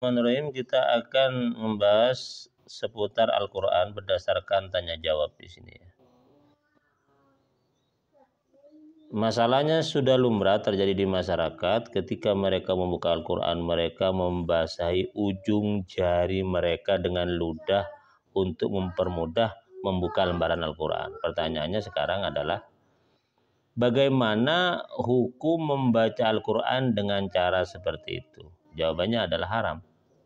Bismillahirrahmanirrahim, kita akan membahas seputar Al-Quran berdasarkan tanya jawab di sini. Masalahnya sudah lumrah terjadi di masyarakat ketika mereka membuka Al-Quran, mereka membasahi ujung jari mereka dengan ludah untuk mempermudah membuka lembaran Al-Quran. Pertanyaannya sekarang adalah, bagaimana hukum membaca Al-Quran dengan cara seperti itu? Jawabannya adalah haram.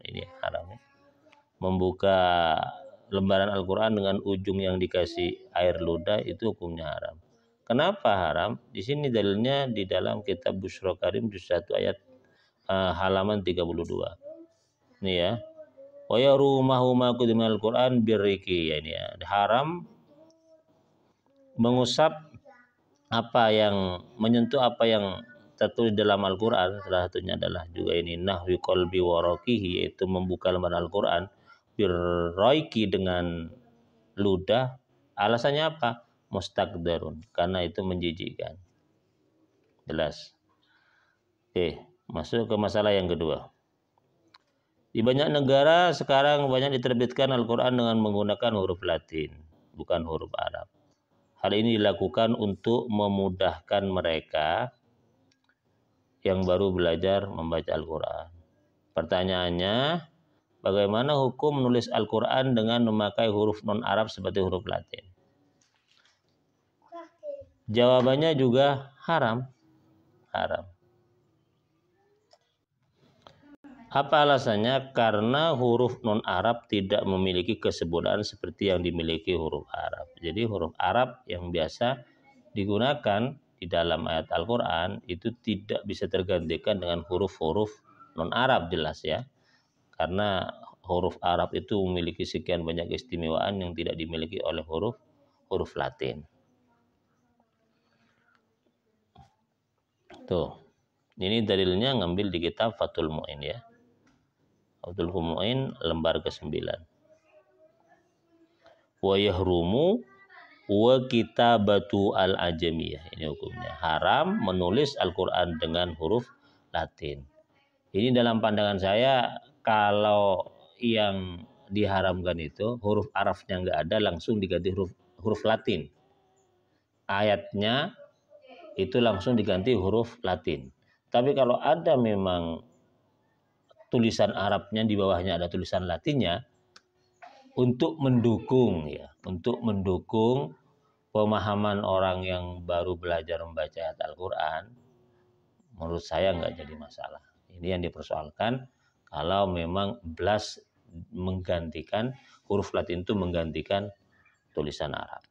Ini haram. Membuka lembaran Al-Quran dengan ujung yang dikasih air ludah itu hukumnya haram. Kenapa haram? Di sini dalilnya di dalam kitab Busyra Karim juz 1 ayat halaman 32. Ini ya. Wa yarumahu ma qudimul Al-Quran birriki, ya ini ya. Haram mengusap apa yang menyentuh apa yang tertulis dalam Al-Quran. Salah satunya adalah juga ini nahwi qalbi warakihi, yaitu membuka lembaran Al-Quran birraiki dengan ludah. Alasannya apa? Mustakdarun, karena itu menjijikkan. Jelas. Oke, masuk ke masalah yang kedua. Di banyak negara sekarang banyak diterbitkan Al-Quran dengan menggunakan huruf Latin, bukan huruf Arab. Hal ini dilakukan untuk memudahkan mereka yang baru belajar membaca Al-Quran. Pertanyaannya, bagaimana hukum menulis Al-Quran dengan memakai huruf non-Arab seperti huruf Latin? Jawabannya juga haram. Haram. Apa alasannya? Karena huruf non-Arab tidak memiliki kesempurnaan seperti yang dimiliki huruf Arab. Jadi huruf Arab yang biasa digunakan di dalam ayat Al-Quran itu tidak bisa tergantikan dengan huruf-huruf non-Arab, jelas ya. Karena huruf Arab itu memiliki sekian banyak keistimewaan yang tidak dimiliki oleh huruf Latin. Tuh, ini dalilnya ngambil di kitab Fathul Mu'in ya. Fathul Mu'in lembar ke-9. Wa yahrumu wa kitabatu al-ajamiyah. Ini hukumnya. Haram menulis Al-Quran dengan huruf Latin. Ini dalam pandangan saya, kalau yang diharamkan itu huruf Arabnya nggak ada, langsung diganti huruf Latin. Ayatnya itu langsung diganti huruf Latin. Tapi kalau ada memang tulisan Arabnya, di bawahnya ada tulisan Latinnya, untuk mendukung pemahaman orang yang baru belajar membaca ayat Al-Quran, menurut saya nggak jadi masalah. Ini yang dipersoalkan kalau memang belas menggantikan huruf Latin itu menggantikan tulisan Arab.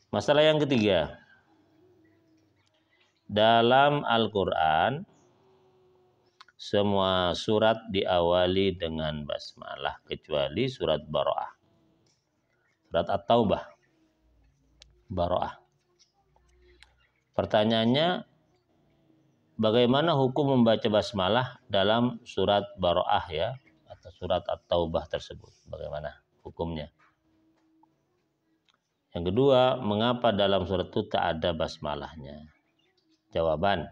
Masalah yang ketiga, dalam Al-Quran semua surat diawali dengan basmalah kecuali surat Bara'ah, surat At-Taubah, Bara'ah. Pertanyaannya, bagaimana hukum membaca basmalah dalam surat Bara'ah ya, atau surat At-Taubah tersebut? Bagaimana hukumnya? Yang kedua, mengapa dalam surat itu tak ada basmalahnya? Jawaban,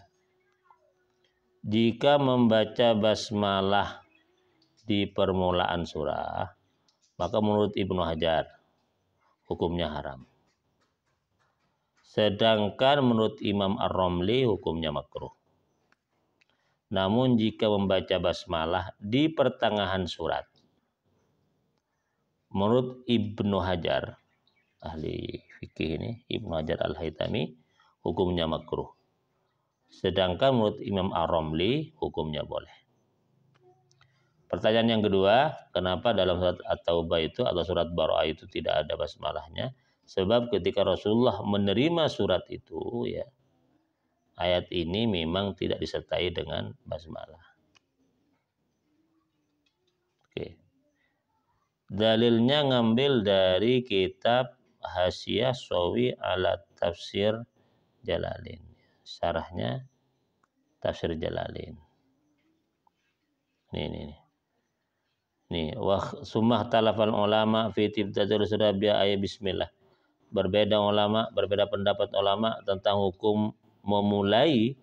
jika membaca basmalah di permulaan surah, maka menurut Ibnu Hajar hukumnya haram. Sedangkan menurut Imam Ar-Romli hukumnya makruh. Namun jika membaca basmalah di pertengahan surat, menurut Ibnu Hajar, ahli fikih ini, Ibnu Hajar Al-Haytami, hukumnya makruh. Sedangkan menurut Imam Ar-Romli hukumnya boleh. Pertanyaan yang kedua, kenapa dalam surat At-Taubah itu atau surat Bara'ah itu tidak ada basmalahnya? Sebab ketika Rasulullah menerima surat itu ya, ayat ini memang tidak disertai dengan basmalah. Oke. Dalilnya ngambil dari kitab Hasyiah Shawi ala Tafsir Jalalain. Syarahnya Tafsir Jalalain. Nih, wa summa talafal ulama fi tibtadil surah bi ayat bismillah. Berbeda pendapat ulama tentang hukum memulai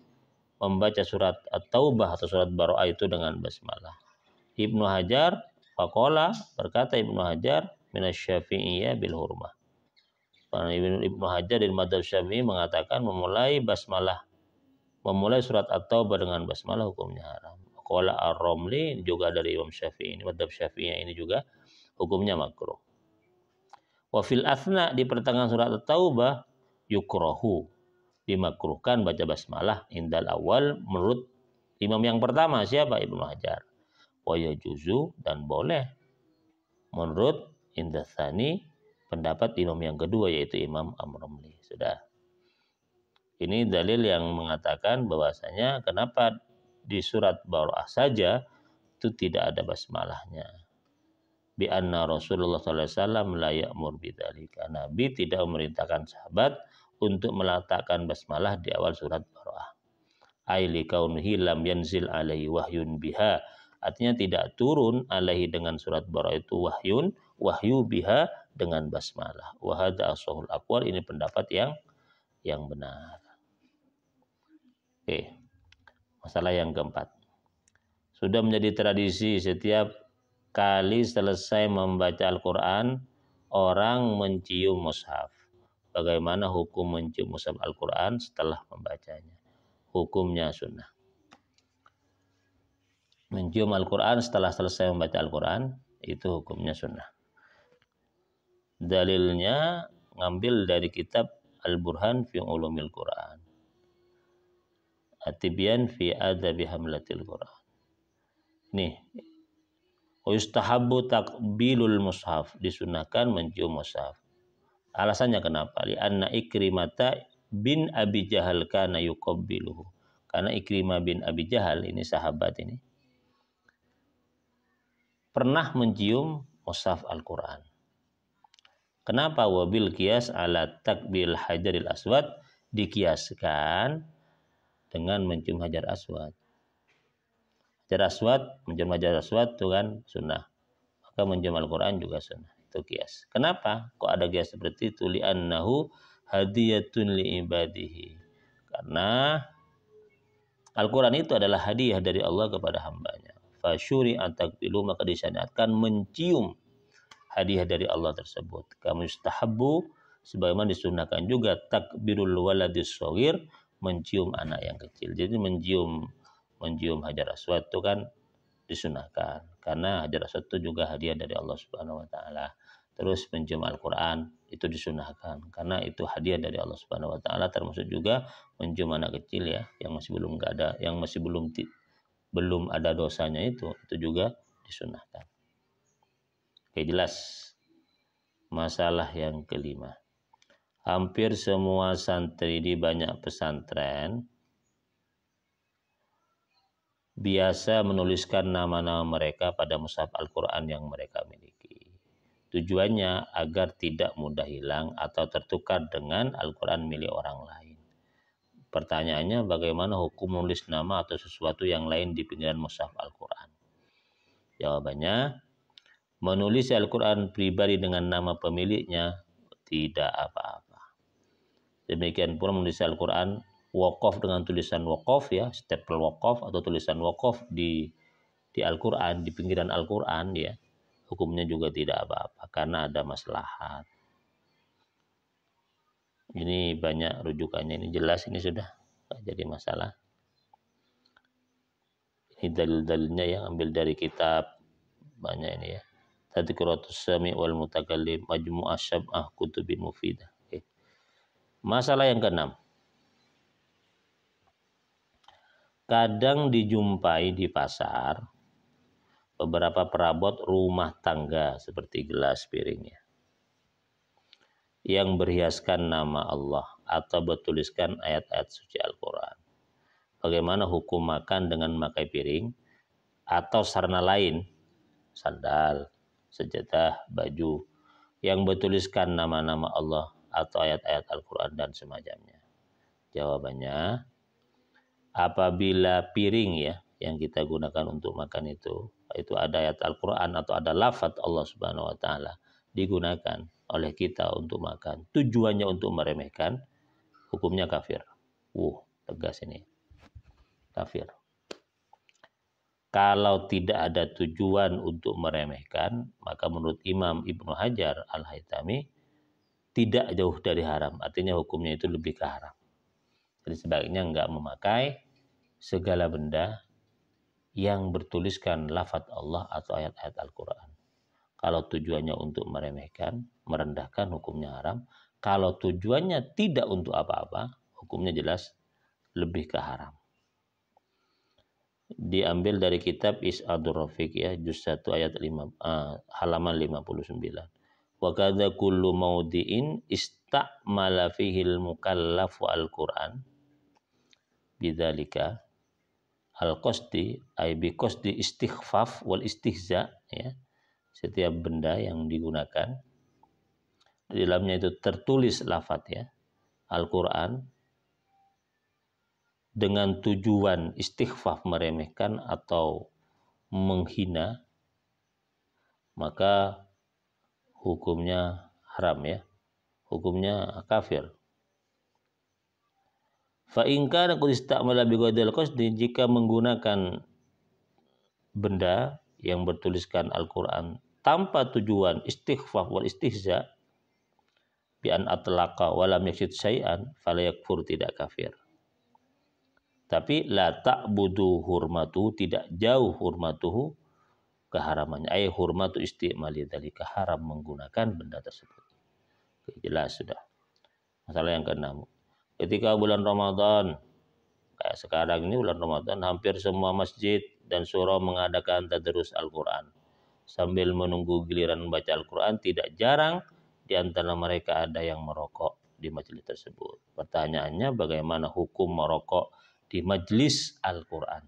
membaca surat At-Taubah atau surat Baroah itu dengan basmalah. Ibnu Hajar faqala, berkata Ibnu Hajar, minasy-Syafi'iyyah bil hurmah. Ibnu Hajar dari madzhab Syafi'i mengatakan memulai surat At-Taubah dengan basmalah hukumnya haram. Qala Ar-Ramli juga dari Imam Syafi'i, ini madzhab Syafi'i ini juga hukumnya makruh. Wa fil athna, di pertengahan surat At-Taubah, yukrahu, dimakruhkan baca basmalah indal awal menurut imam yang pertama, siapa? Ibnu Hajar. Wa yajuzu, dan boleh menurut indatsani, pendapat imam yang kedua yaitu Imam Ar-Ramli. Sudah. Ini dalil yang mengatakan bahwasanya kenapa di surat Baroah saja itu tidak ada basmalahnya. Bi anna Rasulullah sallallahu alaihi wasallam la ya'mur bidzalika. Nabi tidak memerintahkan sahabat untuk meletakkan basmalah di awal surat Baroah. Aili kaunihi lam yanzil alaihi wahyun biha. Artinya tidak turun alaihi dengan surat Baroah itu wahyu biha dengan basmalah. Wa hadza ashahul aqwal, ini pendapat yang benar. Oke. Masalah yang keempat. Sudah menjadi tradisi setiap kali selesai membaca Al-Quran, orang mencium mushaf. Bagaimana hukum mencium mushaf Al-Quran setelah membacanya? Hukumnya sunnah. Mencium Al-Quran setelah selesai membaca Al-Quran, itu hukumnya sunnah. Dalilnya ngambil dari kitab Al-Burhan fi Ulumil Quran, At-Tibyan fi Adabi Hamlatil Quran. Nih, yustahabbu takbilul mushaf, disunahkan mencium mushaf. Alasannya kenapa? Li'anna Ikrimata bin Abi Jahal kana yuqabbiluhu. Karena Ikrimah bin Abi Jahal, ini sahabat ini, pernah mencium mushaf Al-Quran. Kenapa? Wabil qiyas ala takbil hajaril aswad, dikiaskan dengan mencium hajar aswad. Mencium hajar aswad itu kan sunnah. Maka mencium Al-Quran juga sunnah. Itu kias. Kenapa? Kok ada kias seperti itu? Li'annahu hadiyatun li'ibadihi. Karena Al-Quran itu adalah hadiah dari Allah kepada hambanya. Fasyuri'at takbilu, maka disyariatkan mencium hadiah dari Allah tersebut. Kamu yustahabbu, sebagaimana disunahkan juga takbirul waladis shaghir, mencium anak yang kecil. Jadi mencium hajar aswad itu kan disunahkan, karena hajar aswad itu juga hadiah dari Allah Subhanahu wa taala. Terus mencium Al-Quran itu disunahkan karena itu hadiah dari Allah Subhanahu wa taala, termasuk juga mencium anak kecil ya, yang masih belum ada dosanya, itu juga disunahkan. Oke, jelas. Masalah yang kelima. Hampir semua santri di banyak pesantren biasa menuliskan nama-nama mereka pada mushaf Al-Quran yang mereka miliki. Tujuannya agar tidak mudah hilang atau tertukar dengan Al-Quran milik orang lain. Pertanyaannya, bagaimana hukum menulis nama atau sesuatu yang lain di pinggiran mushaf Al-Quran? Jawabannya, menulis Al-Quran pribadi dengan nama pemiliknya tidak apa-apa. Demikian pula menulis Al-Quran waqaf dengan tulisan waqaf ya, stempel waqaf atau tulisan waqaf di Al-Quran, di pinggiran Al-Quran ya, hukumnya juga tidak apa-apa karena ada maslahat. Ini banyak rujukannya, ini jelas, ini sudah tidak jadi masalah. Ini dalil-dalilnya yang ambil dari kitab banyak ini ya. Tadhkiratus Sami' wal Mutakallim, Majmu'ah Syab'ah Kutubin Mufidah. Oke. Masalah yang keenam. Kadang dijumpai di pasar beberapa perabot rumah tangga seperti gelas, piringnya, yang berhiaskan nama Allah atau bertuliskan ayat-ayat suci Al-Quran. Bagaimana hukum makan dengan memakai piring atau sarana lain, sandal, sejadah, baju, yang bertuliskan nama-nama Allah atau ayat-ayat Al-Quran dan semacamnya? Jawabannya, apabila piring ya yang kita gunakan untuk makan itu ada ayat Al-Quran atau ada lafaz Allah Subhanahu wa taala digunakan oleh kita untuk makan, tujuannya untuk meremehkan, hukumnya kafir. Tegas ini. kafir. Kalau tidak ada tujuan untuk meremehkan, maka menurut Imam Ibnu Hajar Al-Haytami tidak jauh dari haram. Artinya hukumnya itu lebih ke haram. Jadi sebaiknya enggak memakai segala benda yang bertuliskan lafaz Allah atau ayat-ayat Al-Quran. Kalau tujuannya untuk meremehkan, merendahkan, hukumnya haram. Kalau tujuannya tidak untuk apa-apa, hukumnya jelas lebih ke haram. Diambil dari kitab Is'adur Rafiq ya, juz 1 ayat 5, halaman 59. Wa kadza kullu maudi'in istamala fihil mukallafu al-Qur'an bidzalika al-qasdi ay bi qasdi istighfaf wal istihza ya. Setiap benda yang digunakan di dalamnya itu tertulis lafaz ya Al-Qur'an dengan tujuan istighfaf, meremehkan atau menghina, maka hukumnya haram ya, hukumnya kafir. Fa in kana qad istamala bi ghairil qasdi, jika menggunakan benda yang bertuliskan Al-Qur'an tanpa tujuan istighfaf wal istihza bi an atlaqa wa lam yaksid syai'an fala yakfur, tidak kafir. Tapi la ta'budu hurmatu, tidak jauh hurmatuhu, keharamannya. Ay hurmatu istimali dzalika, haram menggunakan benda tersebut. Oke, jelas sudah. Masalah yang keenam. Ketika bulan Ramadan, kayak sekarang ini bulan Ramadan, hampir semua masjid dan surau mengadakan tadarus Al-Quran. Sambil menunggu giliran membaca Al-Quran, tidak jarang di antara mereka ada yang merokok di majelis tersebut. Pertanyaannya, bagaimana hukum merokok di majelis Al-Quran?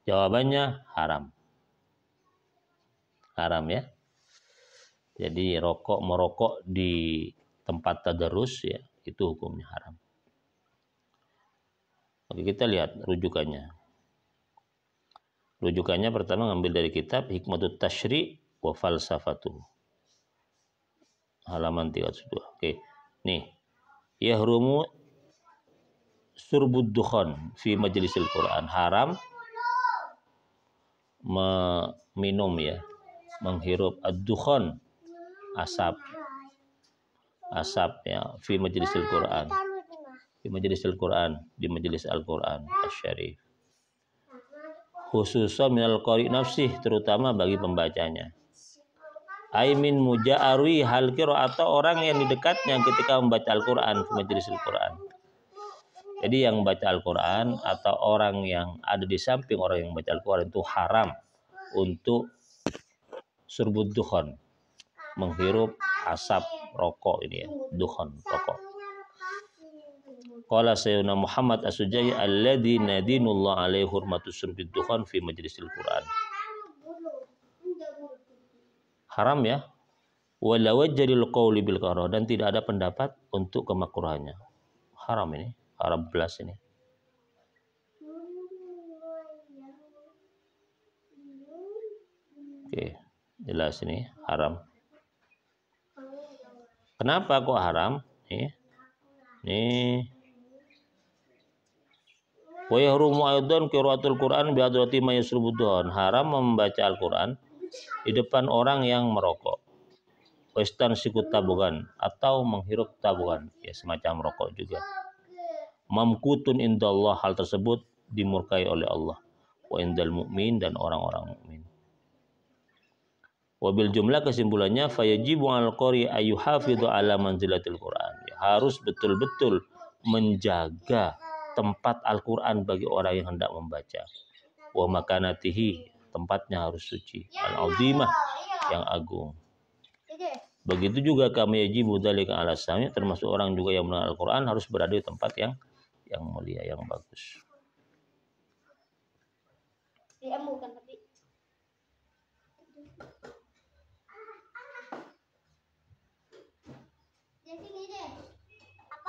Jawabannya haram. Haram ya. Jadi merokok di tempat tadarus ya, itu hukumnya haram. Oke, kita lihat rujukannya. Rujukannya pertama ngambil dari kitab Hikmatut Tashri' wa Falsafatuh, halaman 302. Oke. Nih. Yahrumu surbud dukhan fi majlisil Quran. Haram meminum ya, menghirup ad-dukhan, asap ya, fi majlisil Quran. Di majlisil Quran, di majelis Al-Quran Asy-Syarif. Khususan minal qari nafsih, terutama bagi pembacanya. Aimin muja'arwi hal qira, atau orang yang di dekatnya ketika membaca Al-Quran di majelis Al-Quran. Jadi yang membaca Al-Quran atau orang yang ada di samping orang yang membaca Al-Quran itu haram untuk surbud dukhan, menghirup asap rokok ini ya, dukhan, rokok. Qala Sayyidina Muhammad As-Sujai alladzi nadinullah alaihi hurmatus surbid dukhan fi majlisil Quran. Haram ya. Wala wajjalil qawli bil karah, dan tidak ada pendapat untuk kemakruhannya. Haram ini, haram belas ini. Oke, jelas ini haram. Kenapa kok haram? Nih. Wa yahrumu aidan qiraatul Quran bi hadrati may yasrubudun. Haram membaca Al-Quran di depan orang yang merokok. Westan sikut tabungan, atau menghirup tabungan, ya semacam rokok juga. Mamkutun indallah, hal tersebut dimurkai oleh Allah. Wa indal mu'min, dan orang-orang mukmin. Wabil jumlah, kesimpulannya, fayajibu al-qari ayyuhafidhu ala manzilatil Quran. Ya, harus betul-betul menjaga tempat Al-Quran bagi orang yang hendak membaca. Wa makanatihi, tempatnya harus suci. Al-azimah, yang agung. Begitu juga kami yajibu dzalika ala sami, termasuk orang juga yang mendengar Al-Quran harus berada di tempat yang mulia, yang bagus.